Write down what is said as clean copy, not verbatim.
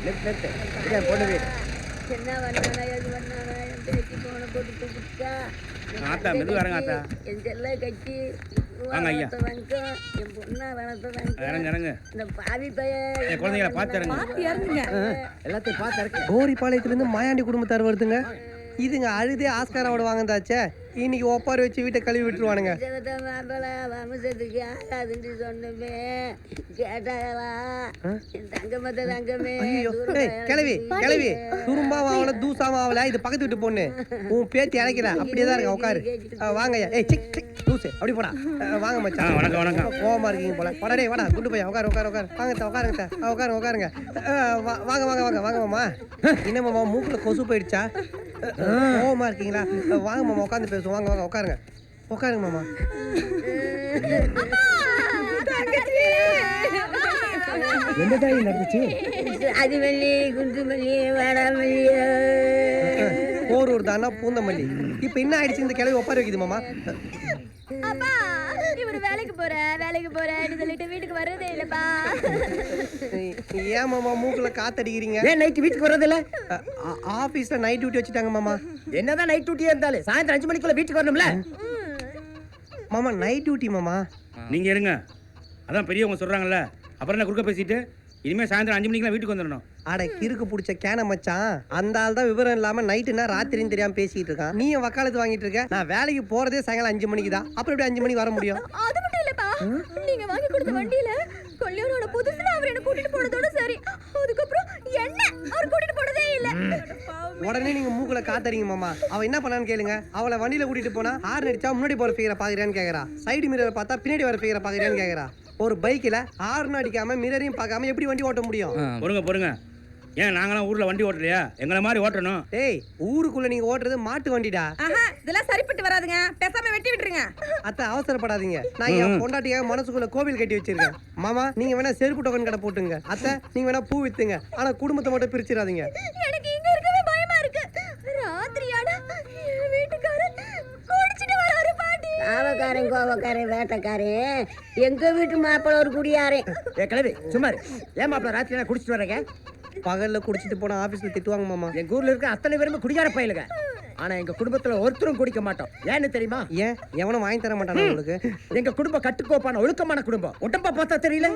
நிறுத்து இதான் பொண்ணு வீடு. என்ன பண்ணானா எது பண்ணானா என் பேச்சு போன போட்டு கூப்பிட்டா ஆத்தா மெது வரங்க ஆத்தா. என் செல்ல கட்சி வாங்க ஐயா. வணக்கம் என் பொண்ணா வளர்த்த இறங்க இறங்க. இந்த பாவி பையன் குழந்தைங்களை பார்த்து இறங்க. எல்லாத்தையும் பார்த்து இருக்கு. கோரிப்பாளையத்துலேருந்து மாயாண்டி குடும்பத்தார் வருதுங்க. இதுங்க அழுதே ஆஸ்காரோட வாங்கந்தாச்சே. இன்னைக்கு ஒப்பாரி வச்சு வீட்டை கழுவி விட்டுருவானுங்க. மாப்பிள வம்சத்துக்கு ஆகாதுன்னு சொன்னமே கேட்டாங்களா? என் தங்கமத்த தங்கமே கிளவி கிளவி துரும்பாவும் ஆகல தூசாவும் ஆகல. இது பக்கத்து வீட்டு பொண்ணு. உன் பேத்தி இழைக்கிறா அப்படியே தான் இருக்கா. உட்காரு வாங்கய்யா. ஏய் சிக் சிக் தூசு அப்படி போடா. வாங்க மச்சான். வணக்கம் வணக்கம். கோவமா இருக்கீங்க போல. படடே வாடா குண்டு பையன். உட்காரு உட்காரு உட்காரு. வாங்க உட்காருங்க உட்காருங்க உட்காருங்க. வாங்க வாங்க வாங்க வாங்க மாமா. என்ன மாமா மூக்குல கொசு போயிடுச்சா? கோவமா இருக்கீங்களா? வாங்க மாமா உட்காந்து பேசுவோம். வாங்க வாங்க உட்காருங்க உட்காருங்க மாமா. என்னதான் நடந்துச்சு? அதிமல்லி குண்டுமல்லி வாடாமல்லி போரூர் தானா பூந்தமல்லி. இப்ப என்ன ஆயிடுச்சு? இந்த கிளவி ஒப்பாரி வைக்குது மாமா. அப்பா இவரு வேலைக்கு போறேன்னு சொல்லிட்டு வீட்டுக்கு வர்றதே இல்லப்பா. ஏன் மாமா மூக்குல காத்தடிக்கிறீங்க? ஏன் நைட்டு வீட்டுக்கு வர்றதில்ல? ஆபீஸ்ல நைட் டியூட்டி வச்சுட்டாங்க மாமா. என்னதான் நைட் டியூட்டியா இருந்தாலும் சாயந்தரம் 5 மணிக்குள்ள வீட்டுக்கு வரணும்ல. மாமா நைட் டியூட்டி மாமா. நீங்க இருங்க. அதான் பெரியவங்க சொல்றாங்கல்ல. அப்புறம் என்ன குறுக்க பேசிட்டு இனிமே சாயந்தரம் 5 மணிக்கெல்லாம் வீட்டுக்கு வந்துடணும். அட கிறுக்கு பிடிச்ச கேன மச்சான். அந்த ஆள் தான் விவரம் இல்லாம நைட்டுனா ராத்திரின்னு தெரியாம பேசிட்டு இருக்கான். நீ வக்காலத்து வாங்கிட்டு இருக்க. நான் வேலைக்கு போறதே சாயங்காலம் 5 மணிக்கு தான். அப்புறம் எப்படி 5 மணிக்கு வர முடியும்? அது மட்டும் இல்லப்பா, நீங்க வாங்கி கொடுத்த வண்டியில கல்யாணோட புதுசுல அவர் என்ன கூட்டிட்டு போனதோட சரி. அதுக்கப்புறம் என்ன அவர் கூட்டிட்டு போனதே இல்ல. உடனே நீங்க மூக்குல காத்தறீங்க மாமா. அவ என்ன பண்ணான்னு கேளுங்க. அவளை வண்டியில கூட்டிட்டு போனா ஹார்ன் அடிச்சா முன்னாடி போற ஃபிகரை பாக்குறேன்னு கேக்குறா. சைடு மிரர் பார்த்தா பின்னாடி வர ஃபிகரை பாக்குறேன்னு கேக்குறா. ஒரு பைக்ல ஹார்ன் அடிக்காம மிரரையும் பார்க்காம எப்படி வண்டி ஓட்ட முடியும்? பொறுங்க. ஏன் நாங்களாம் ஊர்ல வண்டி ஓட்டலையா? எங்களை மாதிரி ஓட்டணும். டேய் ஊருக்குள்ள நீங்க ஓட்டுறது மாட்டு வண்டிடா. இதெல்லாம் சரிப்பட்டு வராதுங்க. பேசாம வெட்டி விட்டுருங்க. அத்தை அவசரப்படாதீங்க. நான் என் பொண்டாட்டியாக மனசுக்குள்ள கோவில் கட்டி வச்சிருக்கேன். மாமா நீங்க வேணா செருப்பு டோக்கன் கடை போட்டுங்க. அத்தை நீங்க வேணா பூ வித்துங்க. ஆனா குடும்பத்தை மட்டும் பிரிச்சிடாதீங்க. எனக்கு இங்க இருக்கவே பயமா இருக்கு. ராத்திரியானா வீட்டுக்காரர் குடிச்சிட்டு வராரு பாட்டி. காவக்காரன் கோவக்காரன் வேட்டக்காரன் எங்க வீட்டு மாப்பிள்ள ஒரு குடியாரன். கிளவி சும்மா ஏன் மாப்பிள்ள ராத்திரி குடிச்சிட்டு வர்றீங்க? பகல்ல குடிச்சிட்டு போனா ஆபீஸ்ல திட்டுவாங்க மாமா. எங்க ஊர்ல இருக்க அத்தனை பேருமே குடிகார பயிலுங்க. ஆனா எங்க குடும்பத்துல ஒருத்தரும் குடிக்க மாட்டோம். ஏன்னு தெரியுமா? ஏன் எவனும் வாங்கி தர மாட்டானா உங்களுக்கு? எங்க குடும்பம் கட்டுக்கோப்பான ஒழுக்கமான குடும்பம். உடம்ப பார்த்தா தெரியல.